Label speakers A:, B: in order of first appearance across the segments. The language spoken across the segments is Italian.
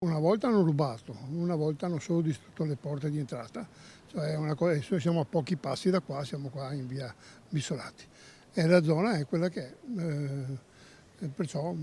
A: Una volta hanno rubato, una volta hanno solo distrutto le porte di entrata, cioè adesso siamo a pochi passi da qua, siamo qua in via Bissolati e la zona è quella che è, perciò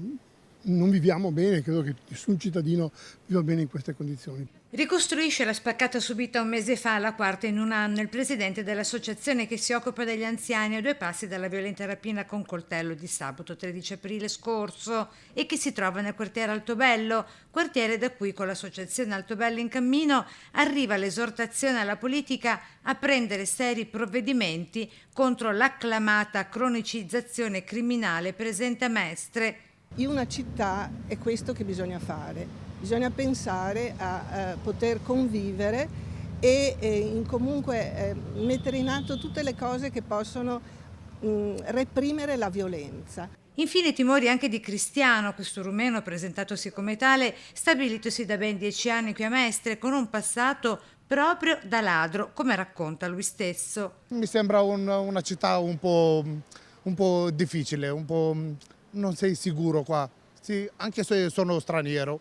A: non viviamo bene, credo che nessun cittadino viva bene in queste condizioni.
B: Ricostruisce la spaccata subita un mese fa, la quarta in un anno, il presidente dell'associazione che si occupa degli anziani a 2 passi dalla violenta rapina con coltello di sabato 13 aprile scorso e che si trova nel quartiere Altobello, quartiere da cui con l'associazione Altobello in cammino arriva l'esortazione alla politica a prendere seri provvedimenti contro l'acclamata cronicizzazione criminale presente a Mestre.
C: In una città è questo che bisogna fare, bisogna pensare a poter convivere e comunque mettere in atto tutte le cose che possono reprimere la violenza.
B: Infine timori anche di Cristiano, questo rumeno presentatosi come tale, stabilitosi da ben 10 anni qui a Mestre, con un passato proprio da ladro, come racconta lui stesso.
D: Mi sembra una città un po' difficile, non sei sicuro qua. Sì, anche se sono straniero,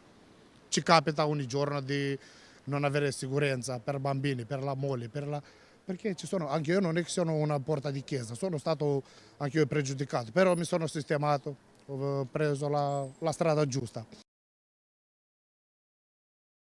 D: ci capita ogni giorno di non avere sicurezza per bambini, per la moglie, perché ci sono, anche io non è che sono una porta di chiesa, sono stato anche io pregiudicato, però mi sono sistemato, ho preso la strada giusta.